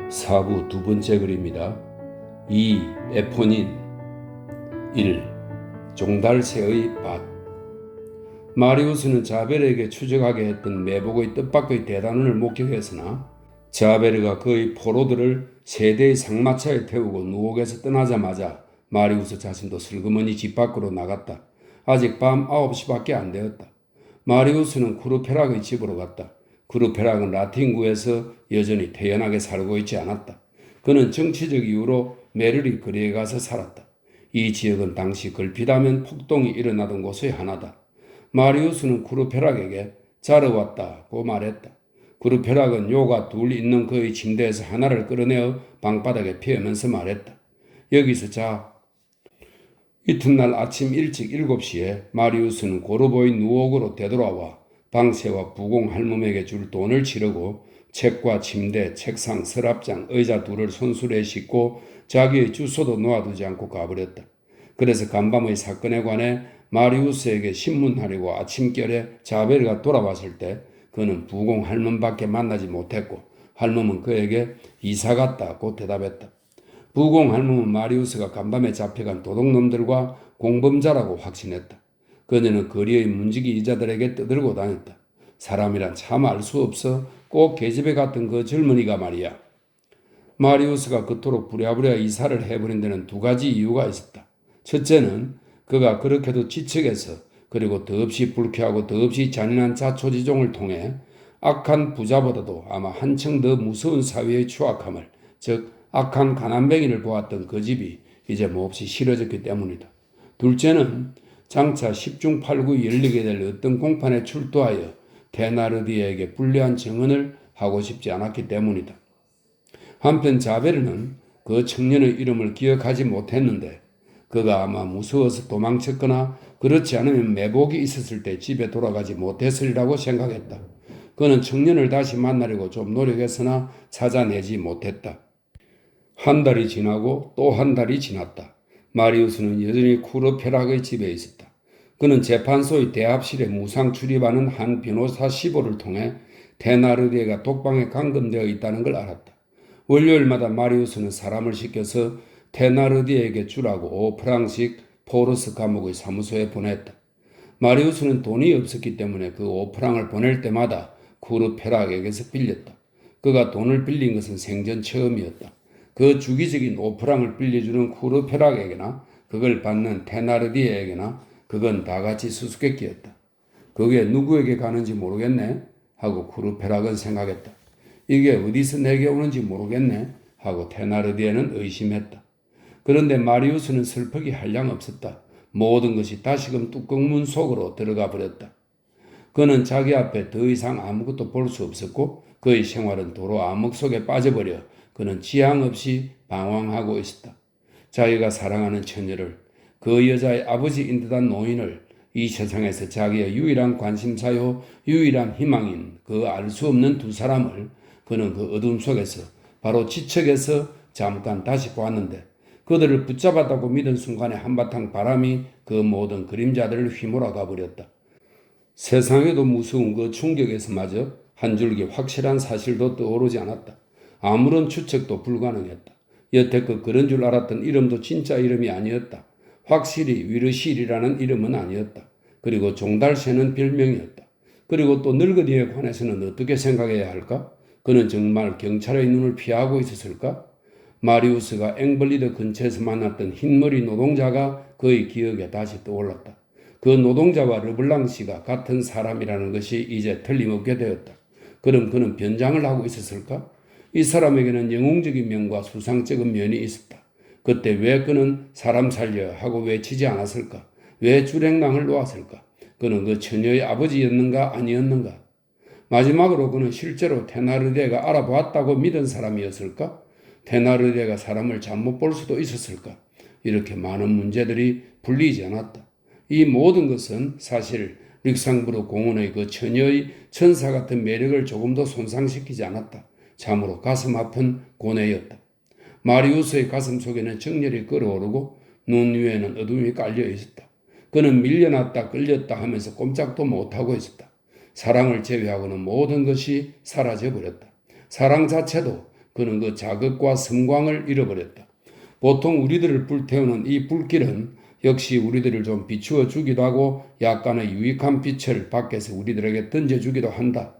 4부 두 번째 글입니다. 2. 에포닌 1. 종달새의 밭. 마리우스는 자베르에게 추적하게 했던 매복의 뜻밖의 대단원을 목격했으나 자베르가 그의 포로들을 세대의 상마차에 태우고 누옥에서 떠나자마자 마리우스 자신도 슬그머니 집 밖으로 나갔다. 아직 밤 9시밖에 안 되었다. 마리우스는 쿠르페락의 집으로 갔다. 쿠르페락은 라틴구에서 여전히 태연하게 살고 있지 않았다. 그는 정치적 이유로 메르리 거리에 가서 살았다. 이 지역은 당시 걸핏하면 폭동이 일어나던 곳의 하나다. 마리우스는 쿠르페락에게 자러 왔다고 말했다. 쿠르페락은 요가 둘 있는 그의 침대에서 하나를 끌어내어 방바닥에 피우면서 말했다. 여기서 자. 이튿날 아침 일찍 7시에 마리우스는 고르보의 누옥으로 되돌아와 방새와 부공 할멈에게 줄 돈을 치르고 책과 침대, 책상, 서랍장, 의자 둘을 손수레에 싣고 자기의 주소도 놓아두지 않고 가버렸다. 그래서 간밤의 사건에 관해 마리우스에게 신문하려고 아침결에 자베르가 돌아왔을 때 그는 부공 할멈밖에 만나지 못했고 할멈은 그에게 이사 갔다고 대답했다. 부공 할멈은 마리우스가 간밤에 잡혀간 도둑놈들과 공범자라고 확신했다. 그녀는 거리의 문지기 이자들에게 떠들고 다녔다. 사람이란 참 알 수 없어 꼭 계집애 같은 그 젊은이가 말이야. 마리우스가 그토록 부랴부랴 이사를 해버린 데는 두 가지 이유가 있었다. 첫째는 그가 그렇게도 지척해서 그리고 더없이 불쾌하고 더없이 잔인한 자초지종을 통해 악한 부자보다도 아마 한층 더 무서운 사회의 추악함을, 즉 악한 가난뱅이를 보았던 그 집이 이제 몹시 싫어졌기 때문이다. 둘째는 장차 10중 8구 열리게 될 어떤 공판에 출두하여 테나르디에게 불리한 증언을 하고 싶지 않았기 때문이다. 한편 자베르는 그 청년의 이름을 기억하지 못했는데 그가 아마 무서워서 도망쳤거나 그렇지 않으면 매복이 있었을 때 집에 돌아가지 못했으리라고 생각했다. 그는 청년을 다시 만나려고 좀 노력했으나 찾아내지 못했다. 한 달이 지나고 또 한 달이 지났다. 마리우스는 여전히 쿠르페락의 집에 있었다. 그는 재판소의 대합실에 무상 출입하는 한 변호사 시보를 통해 테나르디에가 독방에 감금되어 있다는 걸 알았다. 월요일마다 마리우스는 사람을 시켜서 테나르디에게 주라고 5프랑씩 포르스 감옥의 사무소에 보냈다. 마리우스는 돈이 없었기 때문에 그 5프랑을 보낼 때마다 쿠르페락에게서 빌렸다. 그가 돈을 빌린 것은 생전 처음이었다. 그 주기적인 5프랑을 빌려주는 쿠르페락에게나 그걸 받는 테나르디에게나 그건 다 같이 수수께끼였다. 그게 누구에게 가는지 모르겠네 하고 쿠르페락은 생각했다. 이게 어디서 내게 오는지 모르겠네 하고 테나르디에는 의심했다. 그런데 마리우스는 슬프기 한량없었다. 모든 것이 다시금 뚜껑문 속으로 들어가 버렸다. 그는 자기 앞에 더 이상 아무것도 볼 수 없었고 그의 생활은 도로 암흑 속에 빠져버려 그는 지향 없이 방황하고 있었다. 자기가 사랑하는 처녀를, 그 여자의 아버지인 듯한 노인을, 이 세상에서 자기의 유일한 관심사요 유일한 희망인 그 알 수 없는 두 사람을 그는 그 어둠 속에서 바로 지척에서 잠깐 다시 보았는데 그들을 붙잡았다고 믿은 순간에 한바탕 바람이 그 모든 그림자들을 휘몰아 가버렸다. 세상에도 무서운 그 충격에서마저 한 줄기 확실한 사실도 떠오르지 않았다. 아무런 추측도 불가능했다. 여태껏 그런 줄 알았던 이름도 진짜 이름이 아니었다. 확실히 위르실이라는 이름은 아니었다. 그리고 종달새는 별명이었다. 그리고 또 늙은이에 관해서는 어떻게 생각해야 할까? 그는 정말 경찰의 눈을 피하고 있었을까? 마리우스가 앵블리드 근처에서 만났던 흰머리 노동자가 그의 기억에 다시 떠올랐다. 그 노동자와 르블랑 씨가 같은 사람이라는 것이 이제 틀림없게 되었다. 그럼 그는 변장을 하고 있었을까? 이 사람에게는 영웅적인 면과 수상적인 면이 있었다. 그때 왜 그는 사람 살려 하고 외치지 않았을까? 왜 주랭랑을 놓았을까? 그는 그 처녀의 아버지였는가 아니었는가? 마지막으로 그는 실제로 테나르디에가 알아보았다고 믿은 사람이었을까? 테나르디에가 사람을 잘못 볼 수도 있었을까? 이렇게 많은 문제들이 풀리지 않았다. 이 모든 것은 사실 릭상브르 공원의 그 처녀의 천사 같은 매력을 조금도 손상시키지 않았다. 참으로 가슴 아픈 고뇌였다. 마리우스의 가슴 속에는 정열이 끓어오르고 눈 위에는 어둠이 깔려 있었다. 그는 밀려났다 끌렸다 하면서 꼼짝도 못하고 있었다. 사랑을 제외하고는 모든 것이 사라져버렸다. 사랑 자체도 그는 그 자극과 섬광을 잃어버렸다. 보통 우리들을 불태우는 이 불길은 역시 우리들을 좀 비추어 주기도 하고 약간의 유익한 빛을 밖에서 우리들에게 던져주기도 한다.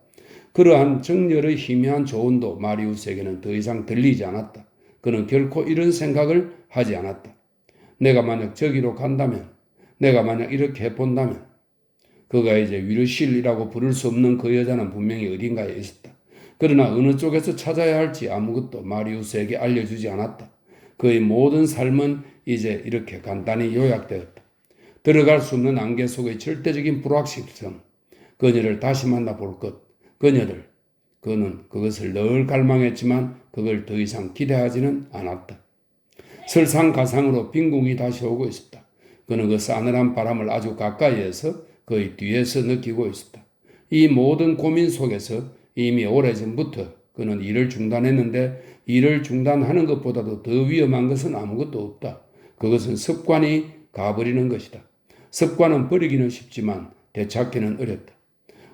그러한 정열의 희미한 조언도 마리우스에게는 더 이상 들리지 않았다. 그는 결코 이런 생각을 하지 않았다. 내가 만약 저기로 간다면, 내가 만약 이렇게 해본다면, 그가 이제 위르실이라고 부를 수 없는 그 여자는 분명히 어딘가에 있었다. 그러나 어느 쪽에서 찾아야 할지 아무것도 마리우스에게 알려주지 않았다. 그의 모든 삶은 이제 이렇게 간단히 요약되었다. 들어갈 수 없는 안개 속의 절대적인 불확실성, 그녀를 다시 만나볼 것, 그는 그것을 늘 갈망했지만 그걸 더 이상 기대하지는 않았다. 설상가상으로 빈궁이 다시 오고 있었다. 그는 그 싸늘한 바람을 아주 가까이에서 그의 뒤에서 느끼고 있었다. 이 모든 고민 속에서 이미 오래전부터 그는 일을 중단했는데 일을 중단하는 것보다도 더 위험한 것은 아무것도 없다. 그것은 습관이 가버리는 것이다. 습관은 버리기는 쉽지만 되찾기는 어렵다.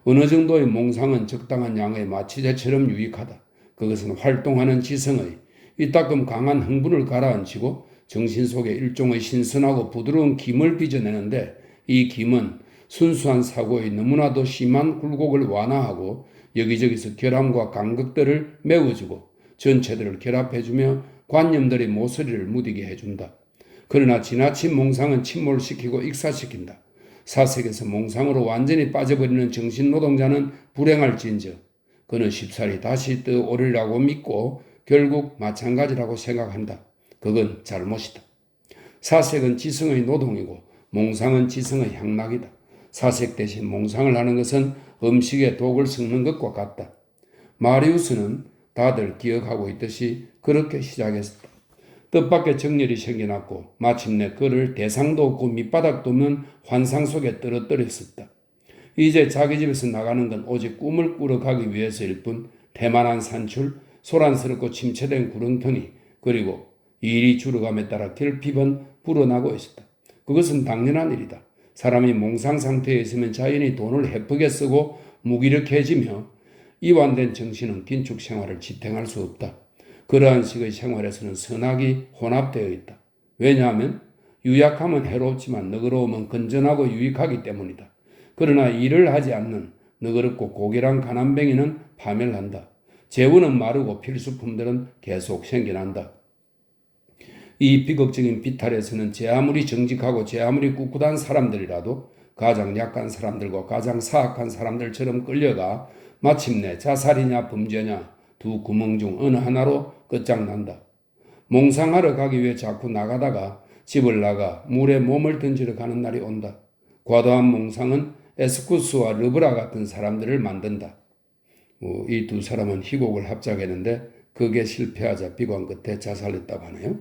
어느 정도의 몽상은 적당한 양의 마취제처럼 유익하다. 그것은 활동하는 지성의 이따금 강한 흥분을 가라앉히고 정신 속에 일종의 신선하고 부드러운 김을 빚어내는데 이 김은 순수한 사고의 너무나도 심한 굴곡을 완화하고 여기저기서 결함과 간극들을 메워주고 전체들을 결합해주며 관념들의 모서리를 무디게 해준다. 그러나 지나친 몽상은 침몰시키고 익사시킨다. 사색에서 몽상으로 완전히 빠져버리는 정신노동자는 불행할진저 그는 쉽사리 다시 떠오르리라고 믿고 결국 마찬가지라고 생각한다. 그건 잘못이다. 사색은 지성의 노동이고 몽상은 지성의 향락이다. 사색 대신 몽상을 하는 것은 음식에 독을 섞는 것과 같다. 마리우스는 다들 기억하고 있듯이 그렇게 시작했다. 뜻밖의 정열이 생겨났고 마침내 그를 대상도 없고 밑바닥도 없는 환상 속에 떨어뜨렸었다. 이제 자기 집에서 나가는 건 오직 꿈을 꾸러 가기 위해서일 뿐 태만한 산출, 소란스럽고 침체된 구렁텅이 그리고 일이 줄어감에 따라 결핍은 불어나고 있었다. 그것은 당연한 일이다. 사람이 몽상 상태에 있으면 자연히 돈을 헤프게 쓰고 무기력해지며 이완된 정신은 긴축 생활을 지탱할 수 없다. 그러한 식의 생활에서는 선악이 혼합되어 있다. 왜냐하면 유약함은 해롭지만 너그러움은 건전하고 유익하기 때문이다. 그러나 일을 하지 않는 너그럽고 고결한 가난뱅이는 파멸한다. 재원은 마르고 필수품들은 계속 생겨난다. 이 비극적인 비탈에서는 제 아무리 정직하고 제 아무리 꿋꿋한 사람들이라도 가장 약한 사람들과 가장 사악한 사람들처럼 끌려가 마침내 자살이냐 범죄냐 두 구멍 중 어느 하나로 끝장난다. 몽상하러 가기 위해 자꾸 나가다가 집을 나가 물에 몸을 던지러 가는 날이 온다. 과도한 몽상은 에스쿠스와 르브라 같은 사람들을 만든다. 이 두 사람은 희곡을 합작했는데 그게 실패하자 비관 끝에 자살했다고 하네요.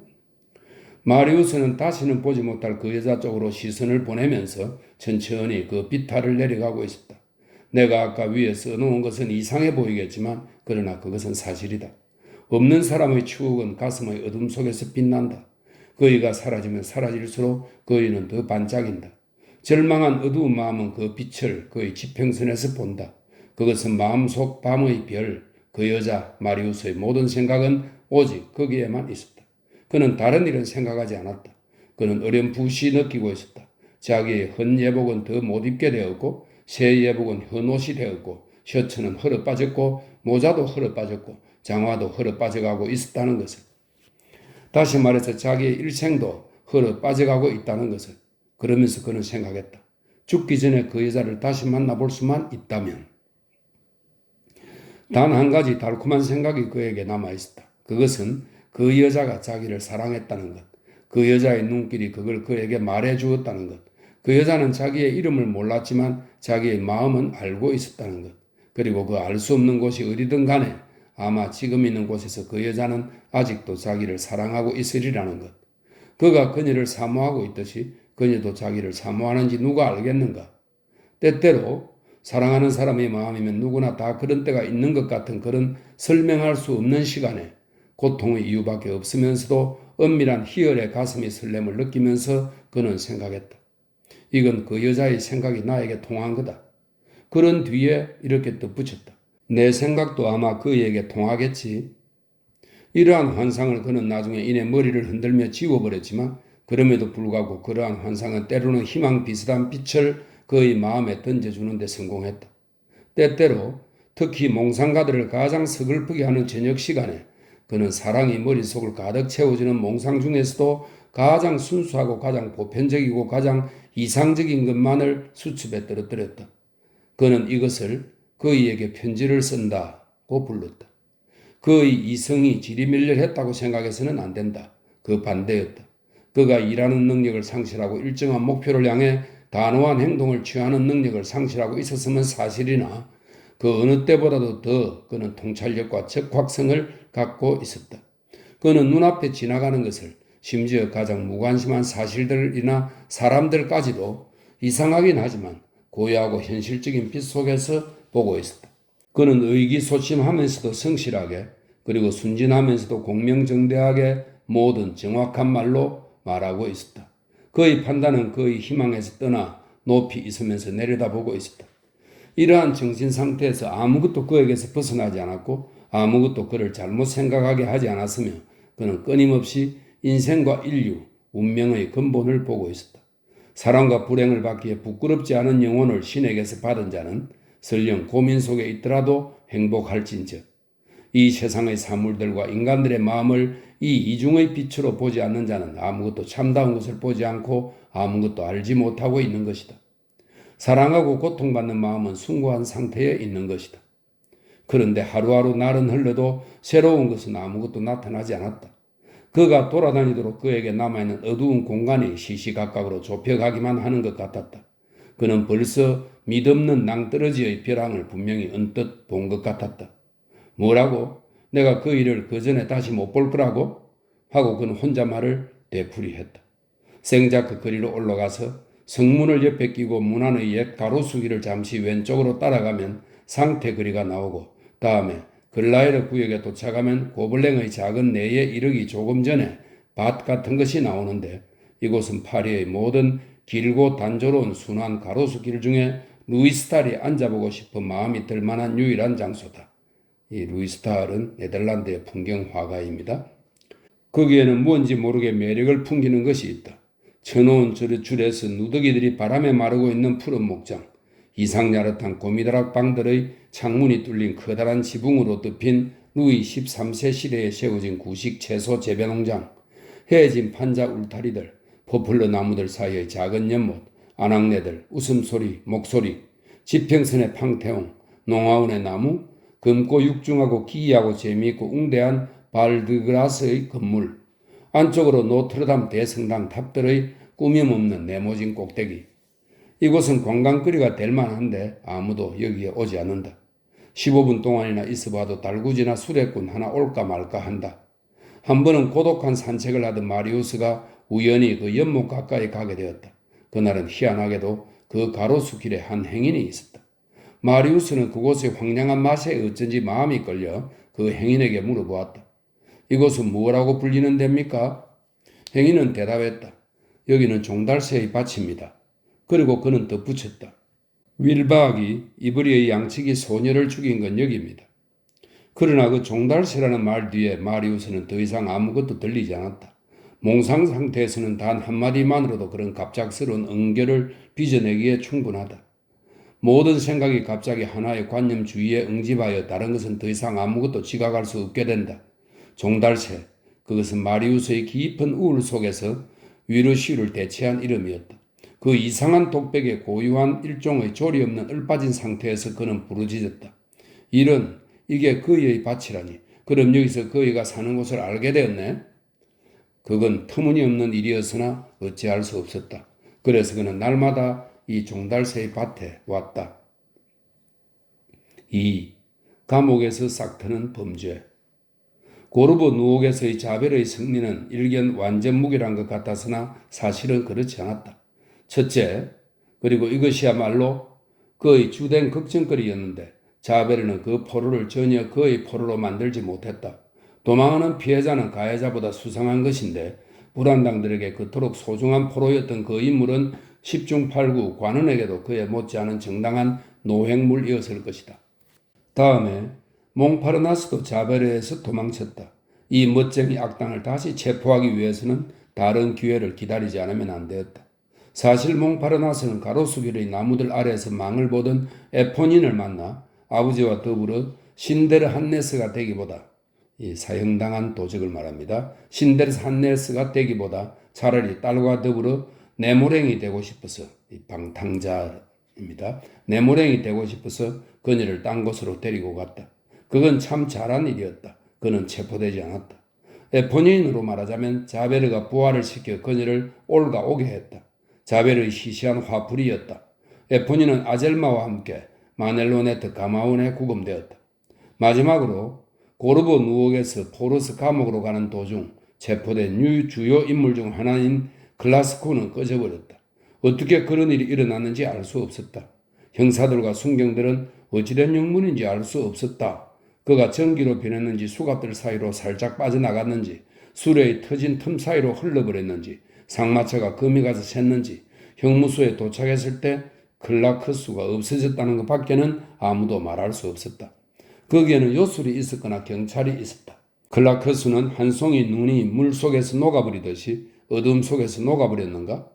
마리우스는 다시는 보지 못할 그 여자 쪽으로 시선을 보내면서 천천히 그 비탈을 내려가고 있었다. 내가 아까 위에 써놓은 것은 이상해 보이겠지만 그러나 그것은 사실이다. 없는 사람의 추억은 가슴의 어둠 속에서 빛난다. 그이가 사라지면 사라질수록 그이는 더 반짝인다. 절망한 어두운 마음은 그 빛을 그의 지평선에서 본다. 그것은 마음속 밤의 별, 그 여자 마리우스의 모든 생각은 오직 거기에만 있었다. 그는 다른 일은 생각하지 않았다. 그는 어렴풋이 느끼고 있었다. 자기의 헌 예복은 더 못 입게 되었고 새 예복은 헌옷이 되었고 셔츠는 헐어 빠졌고 모자도 헐어 빠졌고 장화도 헐어 빠져가고 있었다는 것을. 다시 말해서 자기의 일생도 헐어 빠져가고 있다는 것을. 그러면서 그는 생각했다. 죽기 전에 그 여자를 다시 만나볼 수만 있다면. 단 한 가지 달콤한 생각이 그에게 남아있었다. 그것은 그 여자가 자기를 사랑했다는 것. 그 여자의 눈길이 그걸 그에게 말해주었다는 것. 그 여자는 자기의 이름을 몰랐지만 자기의 마음은 알고 있었다는 것. 그리고 그 알 수 없는 곳이 어디든 간에 아마 지금 있는 곳에서 그 여자는 아직도 자기를 사랑하고 있으리라는 것. 그가 그녀를 사모하고 있듯이 그녀도 자기를 사모하는지 누가 알겠는가? 때때로 사랑하는 사람의 마음이면 누구나 다 그런 때가 있는 것 같은 그런 설명할 수 없는 시간에 고통의 이유밖에 없으면서도 은밀한 희열의 가슴이 설렘을 느끼면서 그는 생각했다. 이건 그 여자의 생각이 나에게 통한 거다. 그런 뒤에 이렇게 덧붙였다. 내 생각도 아마 그에게 통하겠지. 이러한 환상을 그는 나중에 이내 머리를 흔들며 지워버렸지만 그럼에도 불구하고 그러한 환상은 때로는 희망 비슷한 빛을 그의 마음에 던져주는 데 성공했다. 때때로 특히 몽상가들을 가장 서글프게 하는 저녁 시간에 그는 사랑이 머릿속을 가득 채워주는 몽상 중에서도 가장 순수하고 가장 보편적이고 가장 이상적인 것만을 수첩에 떨어뜨렸다. 그는 이것을 그이에게 편지를 쓴다고 불렀다. 그의 이성이 지리멸렬했다고 생각해서는 안 된다. 그 반대였다. 그가 일하는 능력을 상실하고 일정한 목표를 향해 단호한 행동을 취하는 능력을 상실하고 있었으면 사실이나 그 어느 때보다도 더 그는 통찰력과 적확성을 갖고 있었다. 그는 눈앞에 지나가는 것을 심지어 가장 무관심한 사실들이나 사람들까지도 이상하긴 하지만 고요하고 현실적인 빛 속에서 보고 있었다. 그는 의기소침하면서도 성실하게 그리고 순진하면서도 공명정대하게 모든 정확한 말로 말하고 있었다. 그의 판단은 그의 희망에서 떠나 높이 있으면서 내려다보고 있었다. 이러한 정신 상태에서 아무것도 그에게서 벗어나지 않았고 아무것도 그를 잘못 생각하게 하지 않았으며 그는 끊임없이 인생과 인류, 운명의 근본을 보고 있었다. 사랑과 불행을 받기에 부끄럽지 않은 영혼을 신에게서 받은 자는 설령 고민 속에 있더라도 행복할진저 이 세상의 사물들과 인간들의 마음을 이 이중의 빛으로 보지 않는 자는 아무것도 참다운 것을 보지 않고 아무것도 알지 못하고 있는 것이다. 사랑하고 고통받는 마음은 숭고한 상태에 있는 것이다. 그런데 하루하루 날은 흘러도 새로운 것은 아무것도 나타나지 않았다. 그가 돌아다니도록 그에게 남아있는 어두운 공간이 시시각각으로 좁혀가기만 하는 것 같았다. 그는 벌써 믿없는 낭떠러지의 벼랑을 분명히 언뜻 본 것 같았다. 뭐라고? 내가 그 일을 그 전에 다시 못 볼 거라고? 하고 그는 혼잣말을 되풀이했다. 생자크 거리로 올라가서 성문을 옆에 끼고 문 안의 옛 가로수길을 잠시 왼쪽으로 따라가면 상태 거리가 나오고 다음에 글라이르 구역에 도착하면 고블랭의 작은 내에 이르기 조금 전에 밭 같은 것이 나오는데 이곳은 파리의 모든 길고 단조로운 순환 가로수길 중에 루이스탈이 앉아보고 싶은 마음이 들 만한 유일한 장소다. 이 루이스탈은 네덜란드의 풍경화가입니다. 거기에는 뭔지 모르게 매력을 풍기는 것이 있다. 쳐놓은 줄에서 누더기들이 바람에 마르고 있는 푸른 목장, 이상야릇한 고미다락 방들의 창문이 뚫린 커다란 지붕으로 덮인 루이 13세 시대에 세워진 구식 채소 재배 농장, 헤어진 판자 울타리들, 포플러 나무들 사이의 작은 연못, 아낙네들, 웃음소리, 목소리, 지평선의 팡태웅, 농아운의 나무, 검고 육중하고 기이하고 재미있고 웅대한 발드그라스의 건물, 안쪽으로 노트르담 대성당 탑들의 꾸밈없는 네모진 꼭대기. 이곳은 관광거리가 될 만한데 아무도 여기에 오지 않는다. 15분 동안이나 있어봐도 달구지나 수레꾼 하나 올까 말까 한다. 한 번은 고독한 산책을 하던 마리우스가 우연히 그 연못 가까이 가게 되었다. 그날은 희한하게도 그 가로수길에 한 행인이 있었다. 마리우스는 그곳의 황량한 맛에 어쩐지 마음이 끌려 그 행인에게 물어보았다. 이곳은 뭐라고 불리는 데입니까? 행인은 대답했다. 여기는 종달새의 밭입니다. 그리고 그는 덧붙였다. 윌박이 이브리의 양치기 소녀를 죽인 건 여기입니다. 그러나 그 종달새라는 말 뒤에 마리우스는 더 이상 아무것도 들리지 않았다. 몽상 상태에서는 단 한마디만으로도 그런 갑작스러운 응결을 빚어내기에 충분하다. 모든 생각이 갑자기 하나의 관념 주의에 응집하여 다른 것은 더 이상 아무것도 지각할 수 없게 된다. 종달새, 그것은 마리우스의 깊은 우울 속에서 위르시를 대체한 이름이었다. 그 이상한 독백에 고유한 일종의 조리 없는 얼빠진 상태에서 그는 부르짖었다. 이게 그의 밭이라니. 그럼 여기서 그이가 사는 곳을 알게 되었네. 그건 터무니없는 일이었으나 어찌할 수 없었다. 그래서 그는 날마다 이 종달새의 밭에 왔다. 2. 감옥에서 싹트는 범죄. 고르보 누옥에서의 자벨의 승리는 일견 완전무결한 것 같았으나 사실은 그렇지 않았다. 첫째, 그리고 이것이야말로 그의 주된 걱정거리였는데 자벨은 그 포로를 전혀 그의 포로로 만들지 못했다. 도망하는 피해자는 가해자보다 수상한 것인데 불안당들에게 그토록 소중한 포로였던 그 인물은 10중 8구 관원에게도 그에 못지않은 정당한 노획물이었을 것이다. 다음에 몽파르나스도 자베르에서 도망쳤다. 이 멋쟁이 악당을 다시 체포하기 위해서는 다른 기회를 기다리지 않으면 안 되었다. 사실 몽파르나스는 가로수길의 나무들 아래에서 망을 보던 에포닌을 만나 아버지와 더불어 신데르 한네스가 되기보다, 이 사형당한 도적을 말합니다. 신데르 한네스가 되기보다 차라리 딸과 더불어 내모랭이 되고 싶어서, 이 방탕자입니다. 내모랭이 되고 싶어서 그녀를 딴 곳으로 데리고 갔다. 그건 참 잘한 일이었다. 그는 체포되지 않았다. 에포닌으로 말하자면 자베르가 부활을 시켜 그녀를 올가 오게 했다. 자베르의 시시한 화풀이였다. 에포닌은 아젤마와 함께 마넬로네트 가마원에 구금되었다. 마지막으로 고르보 누옥에서 포르스 감옥으로 가는 도중 체포된 주요 인물 중 하나인 글라스코는 꺼져버렸다. 어떻게 그런 일이 일어났는지 알 수 없었다. 형사들과 순경들은 어찌된 영문인지 알 수 없었다. 그가 전기로 변했는지 수갑들 사이로 살짝 빠져나갔는지 수레의 터진 틈 사이로 흘러버렸는지 상마차가 금이 가서 샜는지 형무소에 도착했을 때 클라크스가 없어졌다는 것 밖에는 아무도 말할 수 없었다. 거기에는 요술이 있었거나 경찰이 있었다. 클라크스는 한 송이 눈이 물 속에서 녹아버리듯이 어둠 속에서 녹아버렸는가?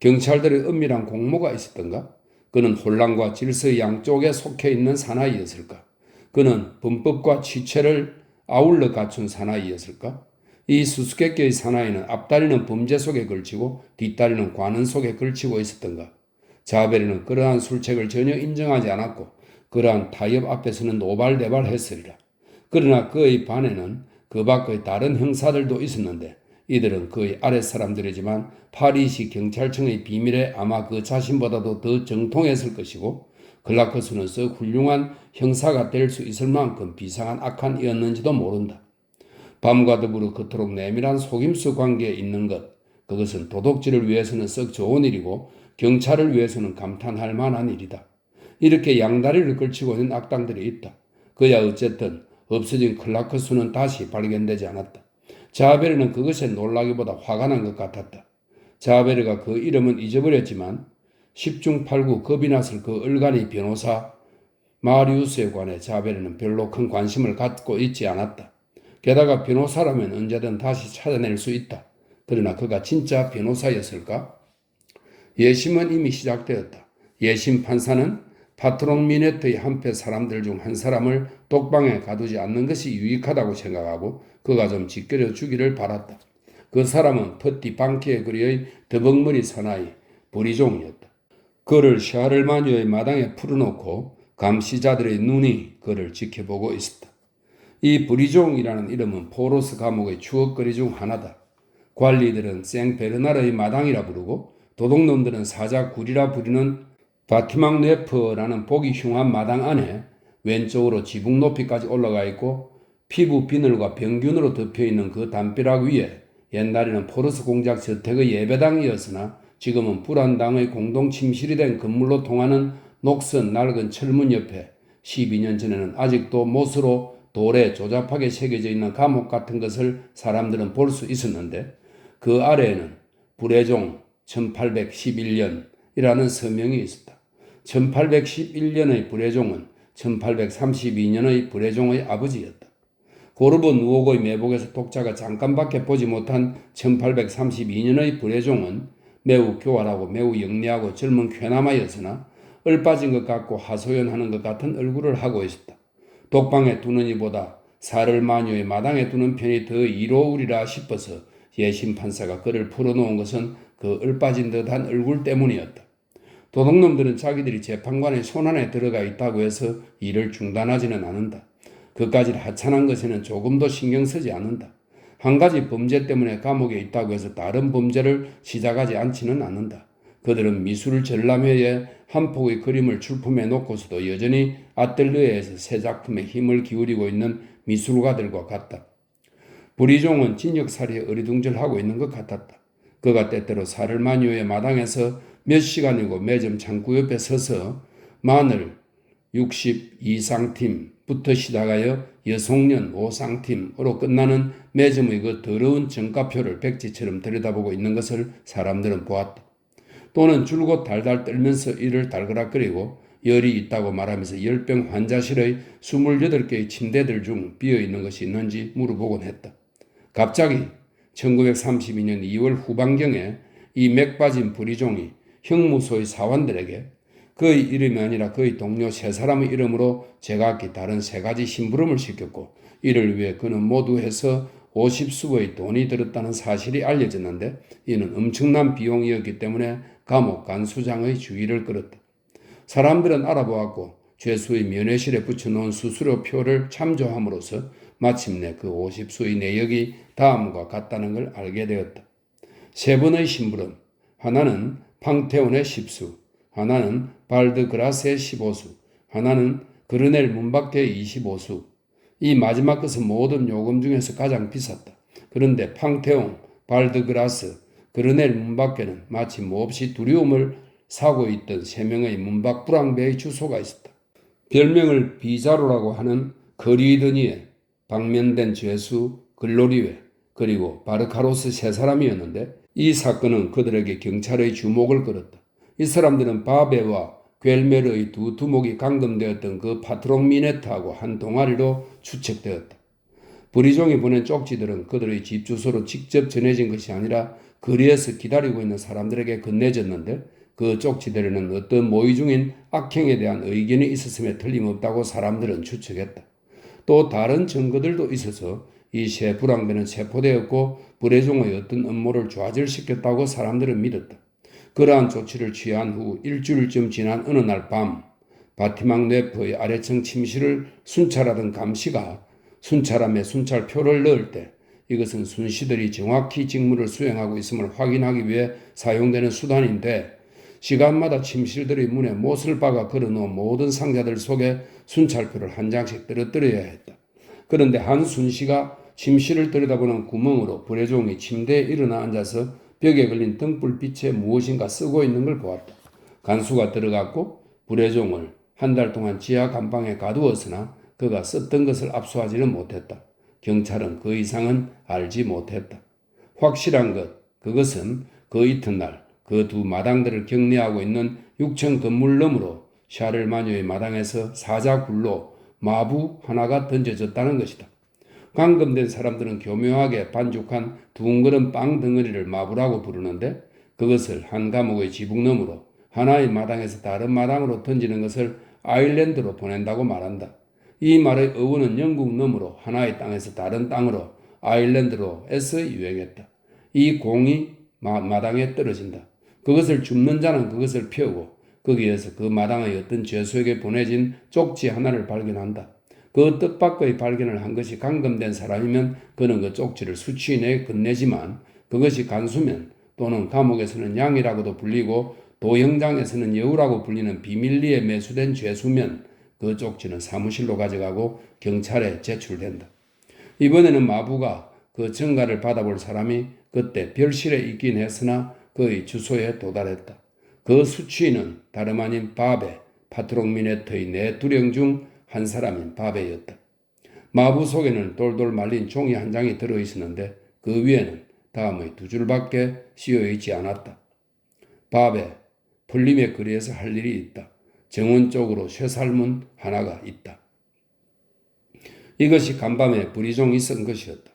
경찰들의 은밀한 공모가 있었던가? 그는 혼란과 질서의 양쪽에 속해 있는 사나이였을까? 그는 범법과 취체를 아울러 갖춘 사나이였을까? 이 수수께끼의 사나이는 앞다리는 범죄 속에 걸치고 뒷다리는 관원 속에 걸치고 있었던가? 자베르는 그러한 술책을 전혀 인정하지 않았고 그러한 타협 앞에서는 노발대발했으리라. 그러나 그의 반에는 그 밖의 다른 형사들도 있었는데 이들은 그의 아랫사람들이지만 파리시 경찰청의 비밀에 아마 그 자신보다도 더 정통했을 것이고 클라크스는 썩 훌륭한 형사가 될 수 있을 만큼 비상한 악한이었는지도 모른다. 밤과 더불어 그토록 내밀한 속임수 관계에 있는 것, 그것은 도둑질을 위해서는 썩 좋은 일이고 경찰을 위해서는 감탄할 만한 일이다. 이렇게 양다리를 걸치고 있는 악당들이 있다. 그야 어쨌든 없어진 클라크스는 다시 발견되지 않았다. 자베르는 그것에 놀라기보다 화가 난 것 같았다. 자베르가 그 이름은 잊어버렸지만 10중 8구 겁이 났을 그 얼간의 변호사 마리우스에 관해 자베르는 별로 큰 관심을 갖고 있지 않았다. 게다가 변호사라면 언제든 다시 찾아낼 수 있다. 그러나 그가 진짜 변호사였을까? 예심은 이미 시작되었다. 예심 판사는 파트론 미네트의 한패 사람들 중 한 사람을 독방에 가두지 않는 것이 유익하다고 생각하고 그가 좀 지켜려 주기를 바랐다. 그 사람은 퍼티 방키에 그리의 더벅머리 사나이 브리종이었다. 그를 샤를마뉴의 마당에 풀어놓고 감시자들의 눈이 그를 지켜보고 있었다. 이 브리종이라는 이름은 포로스 감옥의 추억거리 중 하나다. 관리들은 생베르나르의 마당이라 부르고 도둑놈들은 사자굴이라 부르는 바티막 네프라는 보기 흉한 마당 안에 왼쪽으로 지붕 높이까지 올라가 있고 피부 비늘과 병균으로 덮여있는 그 담벼락 위에 옛날에는 포르스 공작 저택의 예배당이었으나 지금은 불안당의 공동 침실이 된 건물로 통하는 녹슨 낡은 철문 옆에 12년 전에는 아직도 못으로 돌에 조잡하게 새겨져 있는 감옥 같은 것을 사람들은 볼 수 있었는데 그 아래에는 불의종 1811년이라는 서명이 있었다. 1811년의 불의종은 1832년의 불의종의 아버지였다. 고르보 누옥의 매복에서 독자가 잠깐밖에 보지 못한 1832년의 불의종은 매우 교활하고 매우 영리하고 젊은 쾌남아였으나 얼빠진 것 같고 하소연하는 것 같은 얼굴을 하고 있었다. 독방에 두는 이보다 사를마뉴의 마당에 두는 편이 더 이로우리라 싶어서 예심판사가 그를 풀어놓은 것은 그 얼빠진 듯한 얼굴 때문이었다. 도둑놈들은 자기들이 재판관의 손안에 들어가 있다고 해서 일을 중단하지는 않는다. 그까지 하찮은 것에는 조금도 신경 쓰지 않는다. 한 가지 범죄 때문에 감옥에 있다고 해서 다른 범죄를 시작하지 않지는 않는다. 그들은 미술 전람회에 한 폭의 그림을 출품해 놓고서도 여전히 아틀리에에서 새 작품에 힘을 기울이고 있는 미술가들과 같다. 브리종은 진역살이에 어리둥절하고 있는 것 같았다. 그가 때때로 사를마뉴의 마당에서 몇 시간이고 매점 창구 옆에 서서 마늘 62상팀부터 시작하여 여송년 5상팀으로 끝나는 매점의 그 더러운 정가표를 백지처럼 들여다보고 있는 것을 사람들은 보았다. 또는 줄곧 달달 떨면서 이를 달그락거리고 열이 있다고 말하면서 열병 환자실의 28개의 침대들 중 비어있는 것이 있는지 물어보곤 했다. 갑자기 1932년 2월 후반경에 이 맥빠진 부리종이 형무소의 사원들에게 그의 이름이 아니라 그의 동료 세 사람의 이름으로 제각기 다른 세 가지 심부름을 시켰고, 이를 위해 그는 모두 해서 50수의 돈이 들었다는 사실이 알려졌는데, 이는 엄청난 비용이었기 때문에 감옥 간수장의 주의를 끌었다. 사람들은 알아보았고 죄수의 면회실에 붙여놓은 수수료표를 참조함으로써 마침내 그 50수의 내역이 다음과 같다는 걸 알게 되었다. 세 번의 심부름, 하나는 팡테온의 10수, 하나는 발드그라스의 15수, 하나는 그르넬 문밖의 25수. 이 마지막 것은 모든 요금 중에서 가장 비쌌다. 그런데 팡테온, 발드그라스, 그르넬 문밖에는 마치 몹시 두려움을 사고 있던 세 명의 문밖 불황배의 주소가 있었다. 별명을 비자로라고 하는 거리드니에 방면된 죄수 글로리웨 그리고 바르카로스 세 사람이었는데, 이 사건은 그들에게 경찰의 주목을 끌었다. 이 사람들은 바베와 괸메르의 두 두목이 감금되었던 그 파트롱 미네트하고 한 동아리로 추측되었다. 부리종이 보낸 쪽지들은 그들의 집 주소로 직접 전해진 것이 아니라 거리에서 기다리고 있는 사람들에게 건네졌는데, 그 쪽지들에는 어떤 모의 중인 악행에 대한 의견이 있었음에 틀림없다고 사람들은 추측했다. 또 다른 증거들도 있어서 이 세 불황배는 체포되었고 부레종의 어떤 음모를 좌절시켰다고 사람들은 믿었다. 그러한 조치를 취한 후 일주일쯤 지난 어느 날 밤, 바티막 네프의 아래층 침실을 순찰하던 감시가 순찰함에 순찰표를 넣을 때, 이것은 순시들이 정확히 직무를 수행하고 있음을 확인하기 위해 사용되는 수단인데, 시간마다 침실들의 문에 못을 박아 걸어놓은 모든 상자들 속에 순찰표를 한 장씩 떨어뜨려야 했다. 그런데 한 순시가 침실을 들여다보는 구멍으로 부레종이 침대에 일어나 앉아서 벽에 걸린 등불빛에 무엇인가 쓰고 있는 걸 보았다. 간수가 들어갔고 부레종을 한 달 동안 지하 감방에 가두었으나 그가 썼던 것을 압수하지는 못했다. 경찰은 그 이상은 알지 못했다. 확실한 것, 그것은 그 이튿날 그 두 마당들을 격리하고 있는 6층 건물 너머로 샤를마뉴의 마당에서 사자굴로 마부 하나가 던져졌다는 것이다. 감금된 사람들은 교묘하게 반죽한 둥그런 빵 덩어리를 마부라고 부르는데, 그것을 한 감옥의 지붕 너머로 하나의 마당에서 다른 마당으로 던지는 것을 아일랜드로 보낸다고 말한다. 이 말의 어원은 영국 너머로 하나의 땅에서 다른 땅으로 아일랜드로에서 유행했다. 이 공이 마당에 떨어진다. 그것을 줍는 자는 그것을 펴고 거기에서 그 마당의 어떤 죄수에게 보내진 쪽지 하나를 발견한다. 그 뜻밖의 발견을 한 것이 감금된 사람이면 그는 그 쪽지를 수취인에게 건네지만, 그것이 간수면 또는 감옥에서는 양이라고도 불리고 도형장에서는 여우라고 불리는 비밀리에 매수된 죄수면 그 쪽지는 사무실로 가져가고 경찰에 제출된다. 이번에는 마부가 그 증가를 받아볼 사람이 그때 별실에 있긴 했으나 그의 주소에 도달했다. 그 수취인은 다름 아닌 바베, 파트롱 미네트의 네 두령 중 한 사람인 바베였다. 마부 속에는 돌돌 말린 종이 한 장이 들어있었는데 그 위에는 다음의 두 줄밖에 씌어있지 않았다. 바베, 풀림의 거리에서 할 일이 있다. 정원 쪽으로 쇠살문 하나가 있다. 이것이 간밤에 부리종이 쓴 것이었다.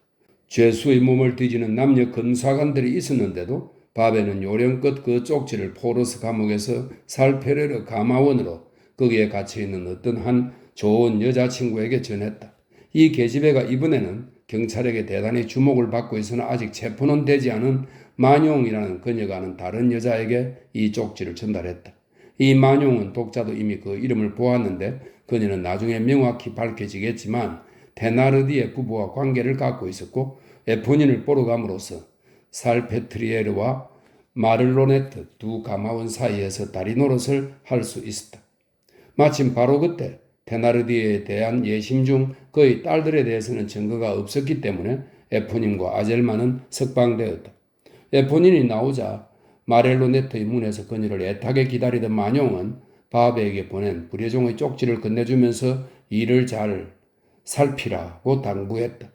죄수의 몸을 뒤지는 남녀 검사관들이 있었는데도 바베는 요령껏 그 쪽지를 포르스 감옥에서 살페레르 가마원으로 거기에 갇혀있는 어떤 한 좋은 여자친구에게 전했다. 이 계집애가 이번에는 경찰에게 대단히 주목을 받고 있으나 아직 체포는 되지 않은 만용이라는 그녀가 아는 다른 여자에게 이 쪽지를 전달했다. 이 만용은 독자도 이미 그 이름을 보았는데 그녀는 나중에 명확히 밝혀지겠지만 테나르디의 부부와 관계를 갖고 있었고 에포닌을 보러 감으로써 살페트리에르와 마를로네트 두 가마원 사이에서 다리 노릇을 할 수 있었다. 마침 바로 그때 테나르디에 대한 예심 중 그의 딸들에 대해서는 증거가 없었기 때문에 에포닌과 아젤만은 석방되었다. 에포닌이 나오자 마렐로네트의 문에서 그녀를 애타게 기다리던 만용은 바베에게 보낸 부레종의 쪽지를 건네주면서 일을 잘 살피라고 당부했다.